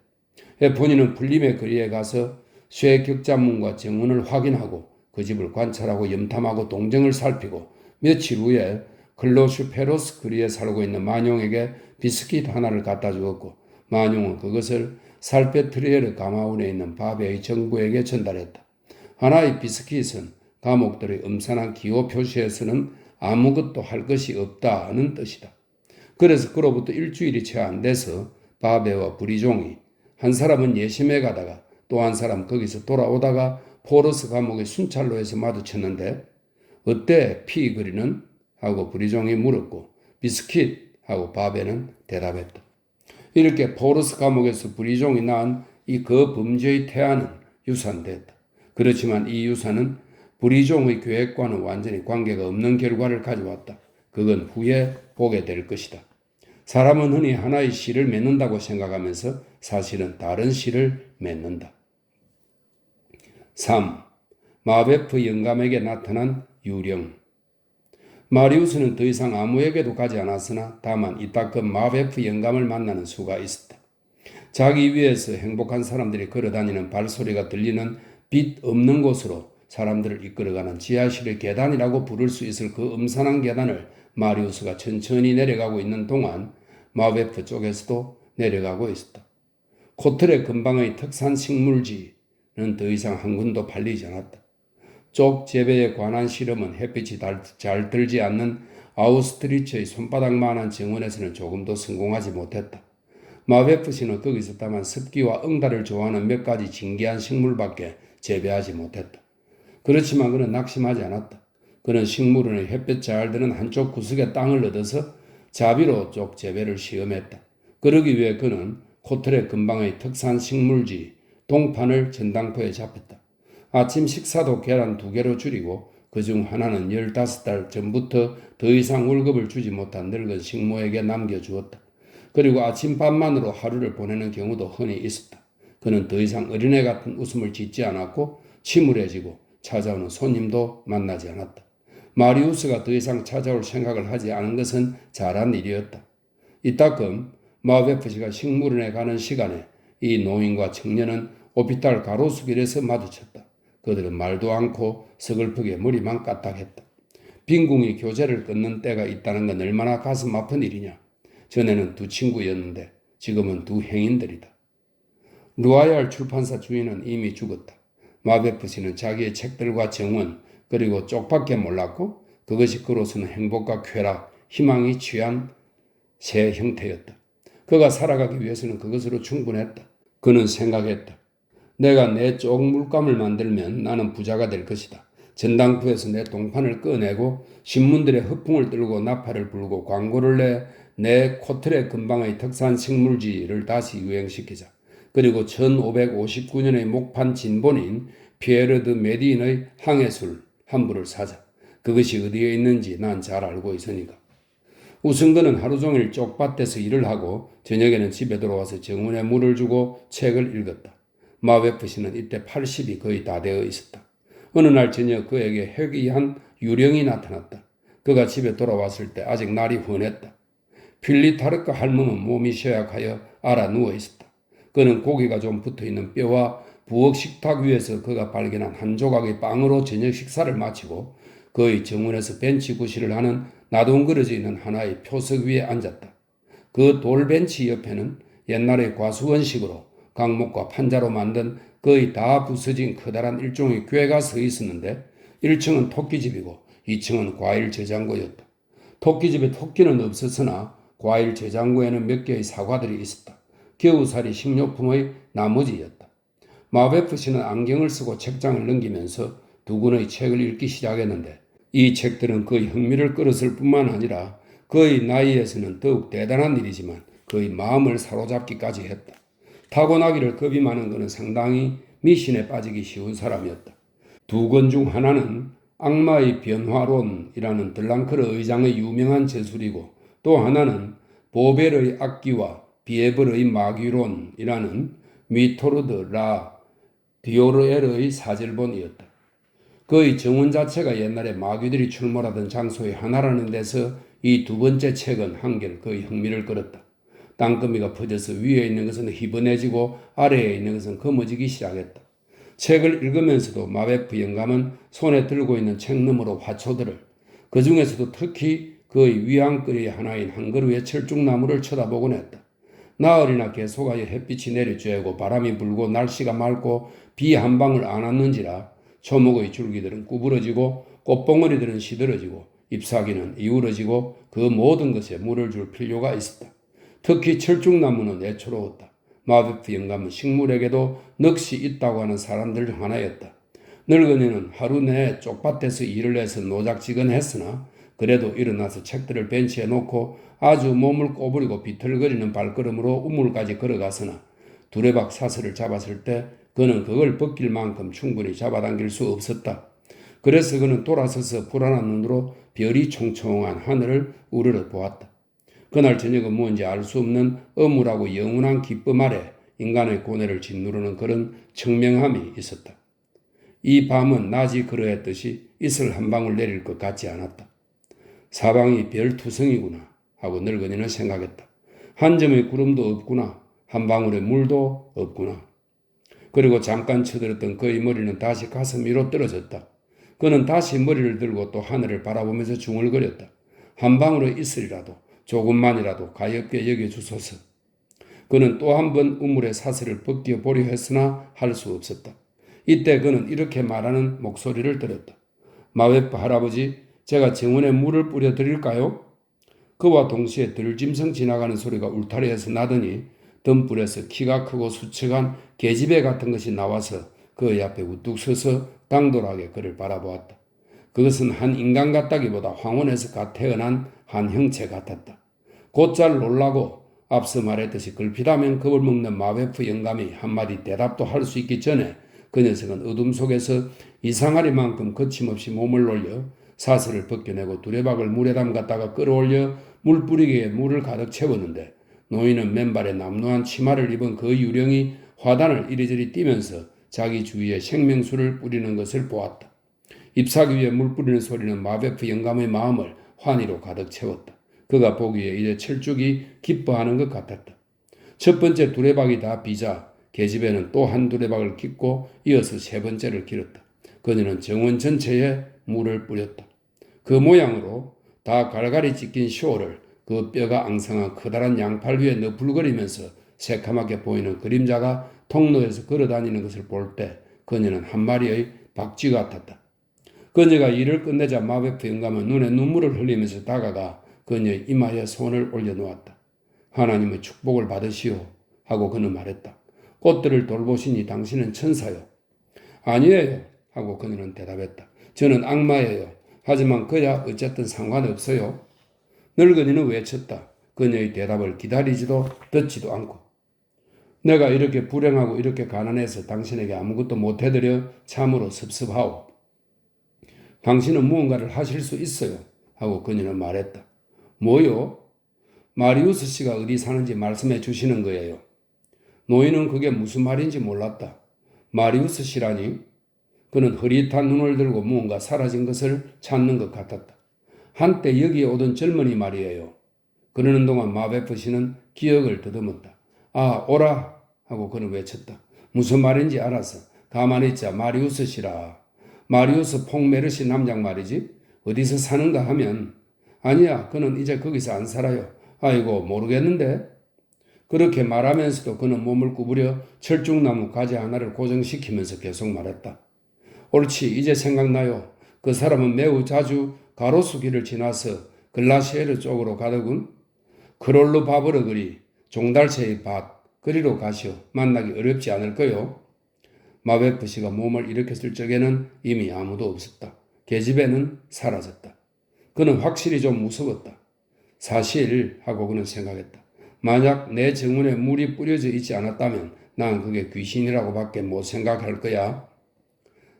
에포닌은 풀림의 거리에 가서 쇠 격자문과 정원을 확인하고 그 집을 관찰하고 염탐하고 동정을 살피고 며칠 후에 클로슈페로스 거리에 살고 있는 만용에게 비스킷 하나를 갖다 주었고 만용은 그것을 살페트리에르 가마운에 있는 바베의 정부에게 전달했다. 하나의 비스킷은 감옥들의 음산한 기호 표시에서는 아무것도 할 것이 없다는 뜻이다. 그래서 그로부터 일주일이 채 안 돼서 바베와 브리종이 한 사람은 예심해 가다가 또 한 사람 거기서 돌아오다가 포러스 감옥의 순찰로에서 마주쳤는데 어때 피그리는? 하고 브리종이 물었고 비스킷? 하고 바베는 대답했다. 이렇게 포러스 감옥에서 브리종이 낳은 이 그 범죄의 태아는 유산됐다. 그렇지만 이 유산은 브리종의 계획과는 완전히 관계가 없는 결과를 가져왔다. 그건 후에 보게 될 것이다. 사람은 흔히 하나의 씨를 맺는다고 생각하면서 사실은 다른 씨를 맺는다. 3. 마베프 영감에게 나타난 유령. 마리우스는 더 이상 아무에게도 가지 않았으나 다만 이따금 마베프 영감을 만나는 수가 있었다. 자기 위에서 행복한 사람들이 걸어다니는 발소리가 들리는 빛 없는 곳으로 사람들을 이끌어가는 지하실의 계단이라고 부를 수 있을 그 음산한 계단을 마리우스가 천천히 내려가고 있는 동안 마베프 쪽에서도 내려가고 있었다. 코틀의 근방의 특산 식물지는 더 이상 한 군도 팔리지 않았다. 쪽 재배에 관한 실험은 햇빛이 잘 들지 않는 아우스트리츠의 손바닥만한 정원에서는 조금도 성공하지 못했다. 마베프 씨는 거기 있었다만 습기와 응달을 좋아하는 몇 가지 진귀한 식물밖에 재배하지 못했다. 그렇지만 그는 낙심하지 않았다. 그는 식물원의 햇볕 잘 드는 한쪽 구석의 땅을 얻어서 자비로 쪽 재배를 시험했다. 그러기 위해 그는 코틀의 근방의 특산 식물지 동판을 전당포에 잡혔다. 아침 식사도 계란 2개로 줄이고 그중 하나는 15달 전부터 더 이상 월급을 주지 못한 늙은 식모에게 남겨주었다. 그리고 아침밥만으로 하루를 보내는 경우도 흔히 있었다. 그는 더 이상 어린애 같은 웃음을 짓지 않았고 침울해지고 찾아오는 손님도 만나지 않았다. 마리우스가 더 이상 찾아올 생각을 하지 않은 것은 잘한 일이었다. 이따금 마베프 씨가 식물원에 가는 시간에 이 노인과 청년은 오피탈 가로수길에서 마주쳤다. 그들은 말도 않고 서글프게 머리만 까딱했다. 빈궁이 교제를 끊는 때가 있다는 건 얼마나 가슴 아픈 일이냐. 전에는 두 친구였는데 지금은 두 행인들이다. 루아얄 출판사 주인은 이미 죽었다. 마베프 씨는 자기의 책들과 정원 그리고 쪽밖에 몰랐고 그것이 그로서는 행복과 쾌락, 희망이 취한 새 형태였다. 그가 살아가기 위해서는 그것으로 충분했다. 그는 생각했다. 내가 내 쪽 물감을 만들면 나는 부자가 될 것이다. 전당포에서 내 동판을 꺼내고 신문들의 허풍을 떨고 나팔을 불고 광고를 내 코틀의 근방의 특산 식물지를 다시 유행시키자. 그리고 1559년의 목판 진본인 피에르 드 메디인의 항해술 한 부를 사자. 그것이 어디에 있는지 난 잘 알고 있으니까. 우선 그는 하루 종일 쪽밭에서 일을 하고 저녁에는 집에 들어와서 정원에 물을 주고 책을 읽었다. 마베프 씨는 이때 80이 거의 다 되어 있었다. 어느 날 저녁 그에게 회귀한 유령이 나타났다. 그가 집에 돌아왔을 때 아직 날이 훤했다. 필리타르크 할멈은 몸이 쇠약하여 알아 누워 있었다. 그는 고기가 좀 붙어있는 뼈와 부엌 식탁 위에서 그가 발견한 한 조각의 빵으로 저녁 식사를 마치고 그의 정원에서 벤치 구실을 하는 나동그러져 있는 하나의 표석 위에 앉았다. 그 돌벤치 옆에는 옛날의 과수원식으로 강목과 판자로 만든 거의 다 부서진 커다란 일종의 궤가 서 있었는데 1층은 토끼집이고 2층은 과일 저장고였다. 토끼집에 토끼는 없었으나 과일 저장고에는 몇 개의 사과들이 있었다. 겨우살이 식료품의 나머지였다. 마베프 씨는 안경을 쓰고 책장을 넘기면서 두 권의 책을 읽기 시작했는데 이 책들은 그의 흥미를 끌었을 뿐만 아니라 그의 나이에서는 더욱 대단한 일이지만 그의 마음을 사로잡기까지 했다. 타고나기를 겁이 많은 그는 상당히 미신에 빠지기 쉬운 사람이었다. 두 권 중 하나는 악마의 변화론이라는 들랑크르 의장의 유명한 저술이고 또 하나는 보벨의 악기와 비에벌의 마귀론이라는 미토르드 라 디오르에르의 사절본이었다. 그의 정원 자체가 옛날에 마귀들이 출몰하던 장소의 하나라는 데서 이 두 번째 책은 한결 그의 흥미를 끌었다. 땅거미가 퍼져서 위에 있는 것은 희번해지고 아래에 있는 것은 검어지기 시작했다. 책을 읽으면서도 마베프 영감은 손에 들고 있는 책 너머로 화초들을 그 중에서도 특히 그의 위안거리 하나인 한 그루의 철쭉나무를 쳐다보곤 했다. 나흘이나 계속하여 햇빛이 내리쬐고 바람이 불고 날씨가 맑고 비 한 방울 안 왔는지라 초목의 줄기들은 구부러지고 꽃봉오리들은 시들어지고 잎사귀는 이우러지고 그 모든 것에 물을 줄 필요가 있었다. 특히 철쭉나무는 애초로웠다. 마베프 영감은 식물에게도 넋이 있다고 하는 사람들 중 하나였다. 늙은이는 하루 내에 쪽밭에서 일을 해서 노작지근했으나 그래도 일어나서 책들을 벤치에 놓고 아주 몸을 꼬부리고 비틀거리는 발걸음으로 우물까지 걸어갔으나 두레박 사슬을 잡았을 때 그는 그걸 벗길 만큼 충분히 잡아당길 수 없었다. 그래서 그는 돌아서서 불안한 눈으로 별이 총총한 하늘을 우러러 보았다. 그날 저녁은 뭔지 알 수 없는 엄울하고 영원한 기쁨 아래 인간의 고뇌를 짓누르는 그런 청명함이 있었다. 이 밤은 낮이 그러했듯이 이슬 한 방울 내릴 것 같지 않았다. 사방이 별투성이구나 하고 늙은이는 생각했다. 한 점의 구름도 없구나. 한 방울의 물도 없구나. 그리고 잠깐 쳐들었던 그의 머리는 다시 가슴 위로 떨어졌다. 그는 다시 머리를 들고 또 하늘을 바라보면서 중얼거렸다. 한 방울의 이슬이라도 조금만이라도 가엾게 여겨주소서. 그는 또 한 번 우물의 사슬을 벗겨 보려 했으나 할 수 없었다. 이때 그는 이렇게 말하는 목소리를 들었다. 마베프 할아버지, 제가 정원에 물을 뿌려 드릴까요? 그와 동시에 들짐승 지나가는 소리가 울타리에서 나더니 덤불에서 키가 크고 수척한 계집애 같은 것이 나와서 그의 앞에 우뚝 서서 당돌하게 그를 바라보았다. 그것은 한 인간 같다기보다 황혼에서 갓 태어난 한 형체 같았다. 곧잘 놀라고 앞서 말했듯이 걸핏하면 겁을 먹는 마베프 영감이 한마디 대답도 할 수 있기 전에 그 녀석은 어둠 속에서 이상하리만큼 거침없이 몸을 올려 사슬을 벗겨내고 두레박을 물에 담갔다가 끌어올려 물뿌리기에 물을 가득 채웠는데 노인은 맨발에 남루한 치마를 입은 그 유령이 화단을 이리저리 뛰면서 자기 주위에 생명수를 뿌리는 것을 보았다. 잎사귀 위에 물 뿌리는 소리는 마베프 영감의 마음을 환희로 가득 채웠다. 그가 보기에 이제 철쭉이 기뻐하는 것 같았다. 첫 번째 두레박이 다 비자 계집애는 또 한 두레박을 깃고 이어서 세 번째를 길었다. 그녀는 정원 전체에 물을 뿌렸다. 그 모양으로 다 갈갈이 찢긴 쇼를 그 뼈가 앙상한 커다란 양팔 위에 너풀거리면서 새카맣게 보이는 그림자가 통로에서 걸어다니는 것을 볼 때 그녀는 한 마리의 박쥐 같았다. 그녀가 일을 끝내자 마베프 영감은 눈에 눈물을 흘리면서 다가가 그녀의 이마에 손을 올려놓았다. 하나님의 축복을 받으시오 하고 그는 말했다. 꽃들을 돌보시니 당신은 천사요. 아니에요 하고 그녀는 대답했다. 저는 악마예요. 하지만 그야 어쨌든 상관없어요. 늙은이는 외쳤다. 그녀의 대답을 기다리지도 듣지도 않고. 내가 이렇게 불행하고 이렇게 가난해서 당신에게 아무것도 못해드려 참으로 섭섭하오. 당신은 무언가를 하실 수 있어요 하고 그녀는 말했다. 뭐요? 마리우스 씨가 어디 사는지 말씀해 주시는 거예요. 노인은 그게 무슨 말인지 몰랐다. 마리우스 씨라니? 그는 흐릿한 눈을 들고 무언가 사라진 것을 찾는 것 같았다. 한때 여기에 오던 젊은이 말이에요. 그러는 동안 마베프 씨는 기억을 더듬었다. 아, 오라 하고 그는 외쳤다. 무슨 말인지 알았어. 가만히 있자. 마리우스 씨라. 마리우스 퐁메르시 남장 말이지? 어디서 사는가 하면 아니야. 그는 이제 거기서 안 살아요. 아이고 모르겠는데. 그렇게 말하면서도 그는 몸을 구부려 철쭉나무 가지 하나를 고정시키면서 계속 말했다. 옳지, 이제 생각나요. 그 사람은 매우 자주 가로수 길을 지나서 글라시에르 쪽으로 가더군. 크롤로 바버러 그리, 종달새의 밭, 그리로 가시오. 만나기 어렵지 않을 거요. 마베프 씨가 몸을 일으켰을 적에는 이미 아무도 없었다. 계집애는 사라졌다. 그는 확실히 좀 무서웠다. 사실 하고 그는 생각했다. 만약 내 정원에 물이 뿌려져 있지 않았다면 난 그게 귀신이라고 밖에 못 생각할 거야.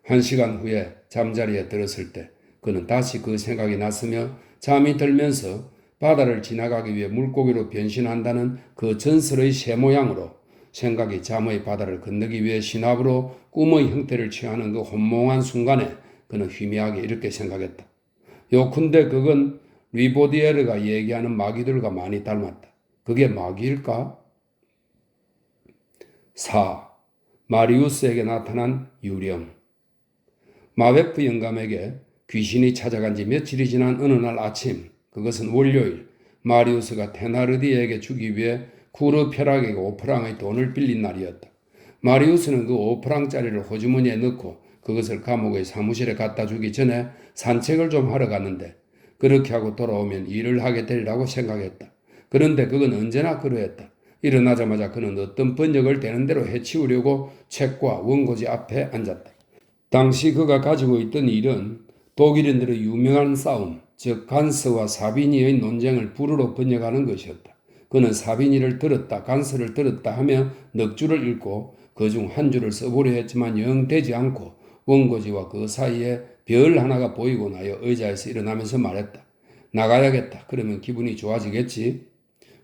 1시간 후에 잠자리에 들었을 때 그는 다시 그 생각이 났으며 잠이 들면서 바다를 지나가기 위해 물고기로 변신한다는 그 전설의 새 모양으로 생각이 잠의 바다를 건너기 위해 신압으로 꿈의 형태를 취하는 그 혼몽한 순간에 그는 희미하게 이렇게 생각했다. 요컨대 그건 리보디에르가 얘기하는 마귀들과 많이 닮았다. 그게 마귀일까? 4. 마리우스에게 나타난 유령. 마베프 영감에게 귀신이 찾아간 지 며칠이 지난 어느 날 아침, 그것은 월요일, 마리우스가 테나르디에게 주기 위해 쿠르페락에게 5프랑의 돈을 빌린 날이었다. 마리우스는 그 5프랑짜리를 호주머니에 넣고 그것을 감옥의 사무실에 갖다 주기 전에 산책을 좀 하러 갔는데 그렇게 하고 돌아오면 일을 하게 되리라고 생각했다. 그런데 그건 언제나 그러했다. 일어나자마자 그는 어떤 번역을 되는 대로 해치우려고 책과 원고지 앞에 앉았다. 당시 그가 가지고 있던 일은 독일인들의 유명한 싸움, 즉 간스와 사비니의 논쟁을 불어로 번역하는 것이었다. 그는 사비니를 들었다, 간스를 들었다 하며 넉 줄을 읽고 그중 한 줄을 써보려 했지만 영 되지 않고 원고지와 그 사이에 별 하나가 보이고 나여 의자에서 일어나면서 말했다. 나가야겠다. 그러면 기분이 좋아지겠지.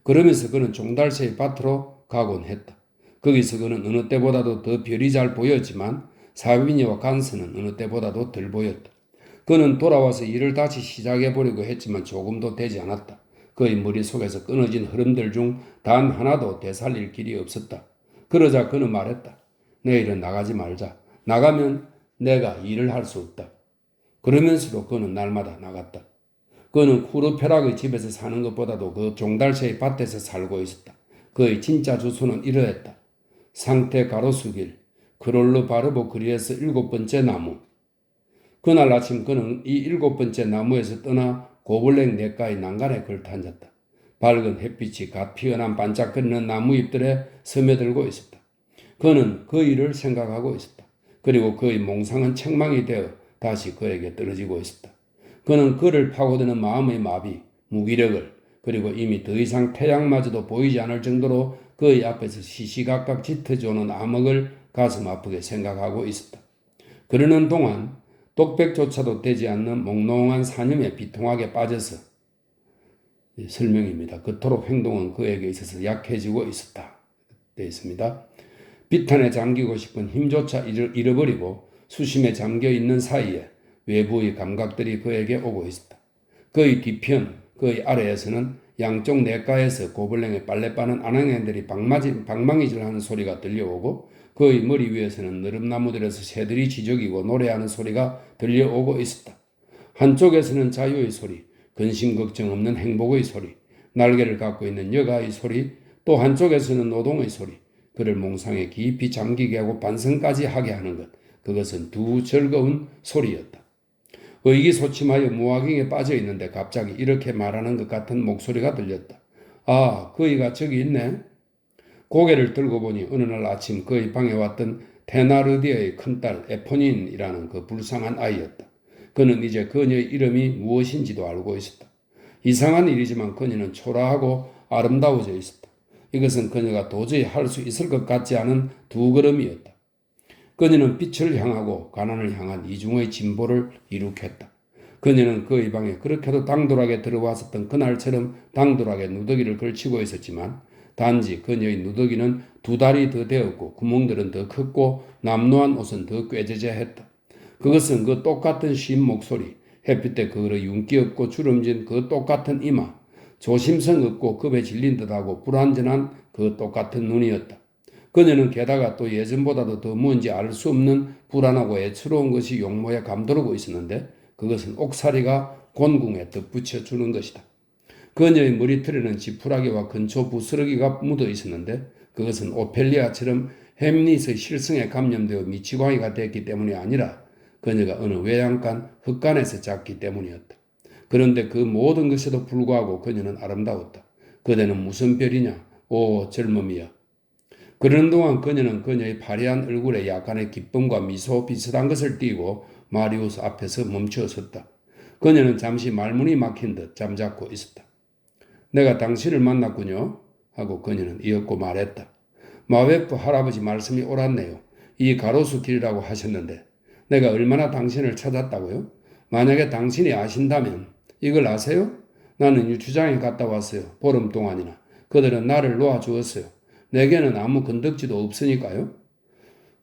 그러면서 그는 종달새의 밭으로 가곤 했다. 거기서 그는 어느 때보다도 더 별이 잘 보였지만 사비니와 간스는 어느 때보다도 덜 보였다. 그는 돌아와서 일을 다시 시작해보려고 했지만 조금도 되지 않았다. 그의 머릿속에서 끊어진 흐름들 중 단 하나도 되살릴 길이 없었다. 그러자 그는 말했다. 내일은 나가지 말자. 나가면 내가 일을 할 수 없다. 그러면서도 그는 날마다 나갔다. 그는 쿠르페락의 집에서 사는 것보다도 그 종달새의 밭에서 살고 있었다. 그의 진짜 주소는 이러했다. 상태 가로수길, 크롤르 바르보 거리에서 7번째 나무. 그날 아침 그는 이 7번째 나무에서 떠나 고블랭 냇가의 난간에 걸터앉았다. 밝은 햇빛이 갓 피어난 반짝거리는 나무잎들에 스며들고 있었다. 그는 그 일을 생각하고 있었다. 그리고 그의 몽상은 책망이 되어 다시 그에게 떨어지고 있었다. 그는 그를 파고드는 마음의 마비, 무기력을 그리고 이미 더 이상 태양마저도 보이지 않을 정도로 그의 앞에서 시시각각 짙어져오는 암흑을 가슴 아프게 생각하고 있었다. 그러는 동안 독백조차도 되지 않는 몽롱한 사념에 비통하게 빠져서 설명입니다. 그토록 행동은 그에게 있어서 약해지고 있었다. 되어 있습니다. 비탄에 잠기고 싶은 힘조차 잃어버리고 수심에 잠겨있는 사이에 외부의 감각들이 그에게 오고 있었다. 그의 뒤편, 그의 아래에서는 양쪽 냇가에서 고블랭의 빨래 빠는 아낙네들이 방망이질하는 소리가 들려오고 그의 머리 위에서는 느릅나무들에서 새들이 지저귀고 노래하는 소리가 들려오고 있었다. 한쪽에서는 자유의 소리, 근심 걱정 없는 행복의 소리, 날개를 갖고 있는 여가의 소리, 또 한쪽에서는 노동의 소리, 그를 몽상에 깊이 잠기게 하고 반성까지 하게 하는 것, 그것은 두 즐거운 소리였다. 의기소침하여 무화경에 빠져 있는데 갑자기 이렇게 말하는 것 같은 목소리가 들렸다. 아, 그이가 저기 있네. 고개를 들고 보니 어느 날 아침 그의 방에 왔던 테나르디의 큰딸 에포닌이라는 그 불쌍한 아이였다. 그는 이제 그녀의 이름이 무엇인지도 알고 있었다. 이상한 일이지만 그녀는 초라하고 아름다워져 있었다. 이것은 그녀가 도저히 할 수 있을 것 같지 않은 두 걸음이었다. 그녀는 빛을 향하고 가난을 향한 이중의 진보를 이룩했다. 그녀는 그의 방에 그렇게도 당돌하게 들어왔었던 그날처럼 당돌하게 누더기를 걸치고 있었지만 단지 그녀의 누더기는 두 달이 더 되었고 구멍들은 더 컸고 남루한 옷은 더 꾀재재했다. 그것은 그 똑같은 쉰 목소리, 햇빛에 그으로 윤기 없고 주름진 그 똑같은 이마, 조심성 없고 겁에 질린 듯하고 불완전한 그 똑같은 눈이었다. 그녀는 게다가 또 예전보다도 더 뭔지 알 수 없는 불안하고 애처로운 것이 용모에 감도르고 있었는데 그것은 옥사리가 곤궁에 덧붙여 주는 것이다. 그녀의 머리털에는 지푸라기와 근초 부스러기가 묻어 있었는데 그것은 오펠리아처럼 햄릿의 실성에 감염되어 미치광이가 됐기 때문이 아니라 그녀가 어느 외양간 흙간에서 잤기 때문이었다. 그런데 그 모든 것에도 불구하고 그녀는 아름다웠다. 그대는 무슨 별이냐? 오 젊음이여. 그러는 동안 그녀는 그녀의 화려한 얼굴에 약간의 기쁨과 미소 비슷한 것을 띠고 마리우스 앞에서 멈추었었다. 그녀는 잠시 말문이 막힌 듯 잠자코 있었다. 내가 당신을 만났군요. 하고 그녀는 이었고 말했다. 마웨프 할아버지 말씀이 옳았네요. 이 가로수 길이라고 하셨는데 내가 얼마나 당신을 찾았다고요? 만약에 당신이 아신다면 이걸 아세요? 나는 유추장에 갔다 왔어요. 보름 동안이나. 그들은 나를 놓아주었어요. 내게는 아무 건덕지도 없으니까요.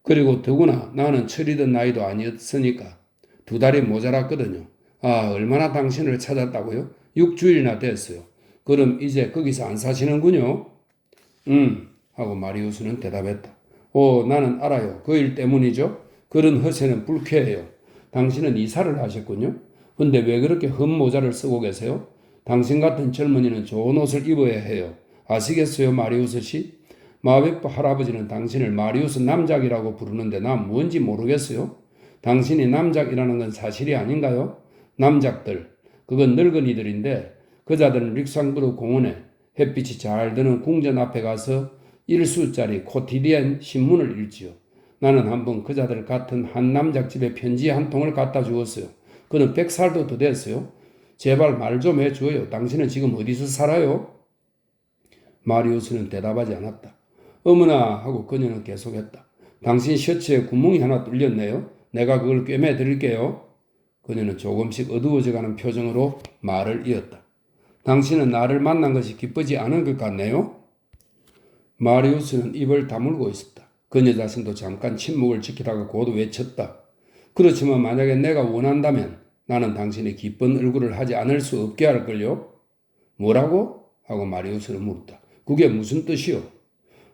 그리고 더구나 나는 철이든 나이도 아니었으니까 두 달이 모자랐거든요. 아, 얼마나 당신을 찾았다고요? 6주일이나 됐어요. 그럼 이제 거기서 안 사시는군요. 하고 마리우스는 대답했다. 오, 나는 알아요. 그 일 때문이죠. 그런 허세는 불쾌해요. 당신은 이사를 하셨군요. 근데 왜 그렇게 흠 모자를 쓰고 계세요? 당신 같은 젊은이는 좋은 옷을 입어야 해요. 아시겠어요, 마리우스 씨? 마베프 할아버지는 당신을 마리우스 남작이라고 부르는데 나 뭔지 모르겠어요. 당신이 남작이라는 건 사실이 아닌가요? 남작들, 그건 늙은이들인데 그자들은 릭상브르 공원에 햇빛이 잘 드는 궁전 앞에 가서 일수짜리 코티디엔 신문을 읽지요. 나는 한번 그자들 같은 한 남작집에 편지 한 통을 갖다 주었어요. 그는 100살도 더 됐어요. 제발 말 좀 해줘요. 당신은 지금 어디서 살아요? 마리우스는 대답하지 않았다. 어머나 하고 그녀는 계속했다. 당신 셔츠에 구멍이 하나 뚫렸네요. 내가 그걸 꿰매 드릴게요. 그녀는 조금씩 어두워져가는 표정으로 말을 이었다. 당신은 나를 만난 것이 기쁘지 않은 것 같네요. 마리우스는 입을 다물고 있었다. 그녀 자신도 잠깐 침묵을 지키다가 곧 외쳤다. 그렇지만 만약에 내가 원한다면 나는 당신의 기쁜 얼굴을 하지 않을 수 없게 할걸요? 뭐라고? 하고 마리우스는 물었다. 그게 무슨 뜻이요?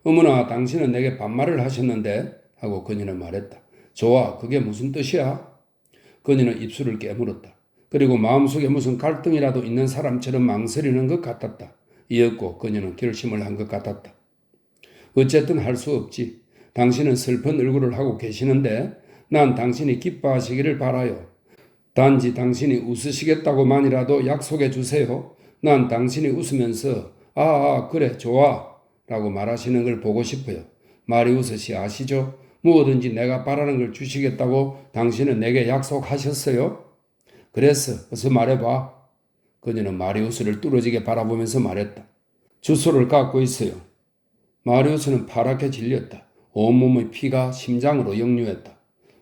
어머나 당신은 내게 반말을 하셨는데 하고 그녀는 말했다. 좋아, 그게 무슨 뜻이야? 그녀는 입술을 깨물었다. 그리고 마음속에 무슨 갈등이라도 있는 사람처럼 망설이는 것 같았다. 이었고 그녀는 결심을 한 것 같았다. 어쨌든 할 수 없지. 당신은 슬픈 얼굴을 하고 계시는데 난 당신이 기뻐하시기를 바라요. 단지 당신이 웃으시겠다고만이라도 약속해 주세요. 난 당신이 웃으면서 그래 좋아 라고 말하시는 걸 보고 싶어요. 마리우스 씨 아시죠? 무엇든지 내가 바라는 걸 주시겠다고 당신은 내게 약속하셨어요? 그랬어. 어서 말해봐. 그녀는 마리우스를 뚫어지게 바라보면서 말했다. 주소를 갖고 있어요. 마리우스는 파랗게 질렸다. 온몸의 피가 심장으로 역류했다.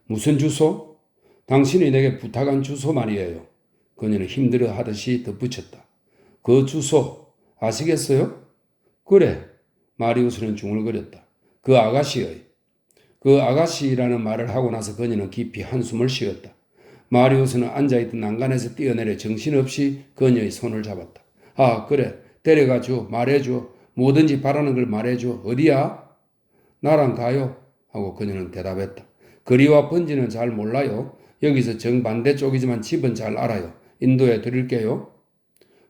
무슨 주소? 당신이 내게 부탁한 주소 말이에요. 그녀는 힘들어 하듯이 덧붙였다. 그 주소 아시겠어요? 그래. 마리우스는 중얼거렸다. 그 아가씨의. 그 아가씨라는 말을 하고 나서 그녀는 깊이 한숨을 쉬었다. 마리우스는 앉아있던 난간에서 뛰어내려 정신없이 그녀의 손을 잡았다. 그래. 데려가줘. 말해줘. 뭐든지 바라는 걸 말해줘. 어디야? 나랑 가요. 하고 그녀는 대답했다. 거리와 번지는 잘 몰라요. 여기서 정반대쪽이지만 집은 잘 알아요. 인도해 드릴게요.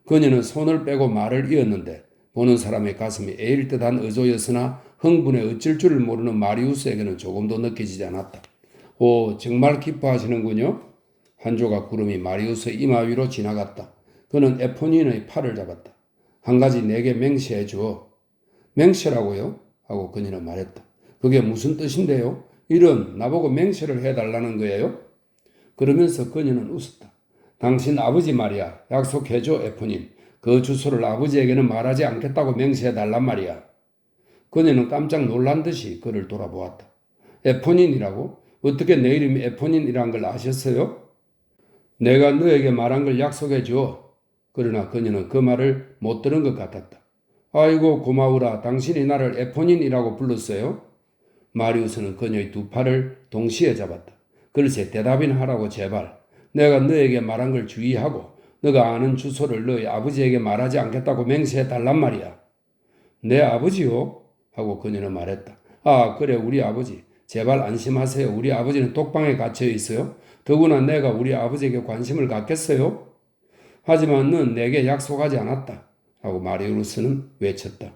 그녀는 손을 빼고 말을 이었는데 보는 사람의 가슴이 애일 듯한 어조였으나 흥분에 어쩔 줄을 모르는 마리우스에게는 조금도 느껴지지 않았다. 오, 정말 기뻐하시는군요. 한 조각 구름이 마리우스의 이마 위로 지나갔다. 그는 에포닌의 팔을 잡았다. 한 가지 내게 맹세해 주어. 맹세라고요? 하고 그녀는 말했다. 그게 무슨 뜻인데요? 이런 나보고 맹세를 해달라는 거예요? 그러면서 그녀는 웃었다. 당신 아버지 말이야. 약속해줘 에포닌. 그 주소를 아버지에게는 말하지 않겠다고 맹세해달란 말이야. 그녀는 깜짝 놀란 듯이 그를 돌아보았다. 에포닌이라고? 어떻게 내 이름이 에포닌이란 걸 아셨어요? 내가 너에게 말한 걸 약속해줘. 그러나 그녀는 그 말을 못 들은 것 같았다. 아이고 고마우라. 당신이 나를 에포닌이라고 불렀어요? 마리우스는 그녀의 두 팔을 동시에 잡았다. 글쎄 대답이나 하라고 제발. 내가 너에게 말한 걸 주의하고 너가 아는 주소를 너희 아버지에게 말하지 않겠다고 맹세해달란 말이야. 내 아버지요? 하고 그녀는 말했다. 그래 우리 아버지. 제발 안심하세요. 우리 아버지는 독방에 갇혀 있어요. 더구나 내가 우리 아버지에게 관심을 갖겠어요? 하지만 넌 내게 약속하지 않았다. 하고 마리우스는 외쳤다.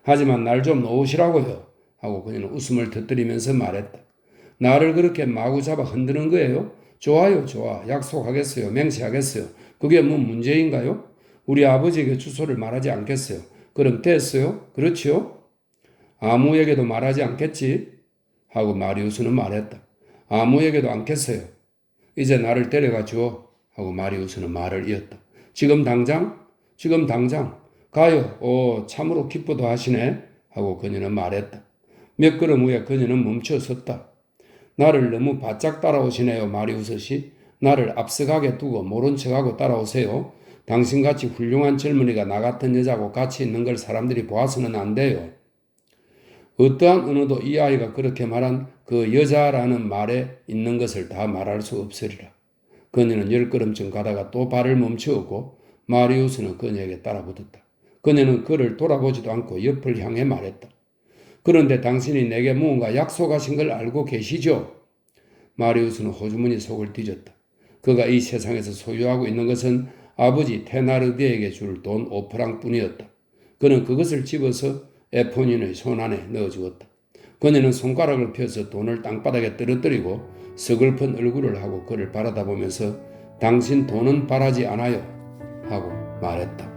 하지만 날 좀 놓으시라고요. 하고 그녀는 웃음을 터뜨리면서 말했다. 나를 그렇게 마구 잡아 흔드는 거예요? 좋아요, 좋아. 약속하겠어요. 맹세하겠어요. 그게 뭐 문제인가요? 우리 아버지에게 주소를 말하지 않겠어요. 그럼 됐어요? 그렇지요? 아무에게도 말하지 않겠지? 하고 마리우스는 말했다. 아무에게도 않겠어요. 이제 나를 데려가 주어. 하고 마리우스는 말을 이었다. 지금 당장? 지금 당장. 가요. 참으로 기쁘도 하시네. 하고 그녀는 말했다. 몇 걸음 후에 그녀는 멈춰 섰다. 나를 너무 바짝 따라오시네요, 마리우스 씨. 나를 앞서가게 두고 모른 척하고 따라오세요. 당신같이 훌륭한 젊은이가 나 같은 여자하고 같이 있는 걸 사람들이 보아서는 안 돼요. 어떠한 언어도 이 아이가 그렇게 말한 그 여자라는 말에 있는 것을 다 말할 수 없으리라. 그녀는 10걸음쯤 가다가 또 발을 멈추었고 마리우스는 그녀에게 따라붙었다. 그녀는 그를 돌아보지도 않고 옆을 향해 말했다. 그런데 당신이 내게 무언가 약속하신 걸 알고 계시죠? 마리우스는 호주머니 속을 뒤졌다. 그가 이 세상에서 소유하고 있는 것은 아버지 테나르디에게 줄 돈 5프랑 뿐이었다. 그는 그것을 집어서 에포닌의 손안에 넣어주었다. 그녀는 손가락을 펴서 돈을 땅바닥에 떨어뜨리고 서글픈 얼굴을 하고 그를 바라다보면서 당신 돈은 바라지 않아요 하고 말했다.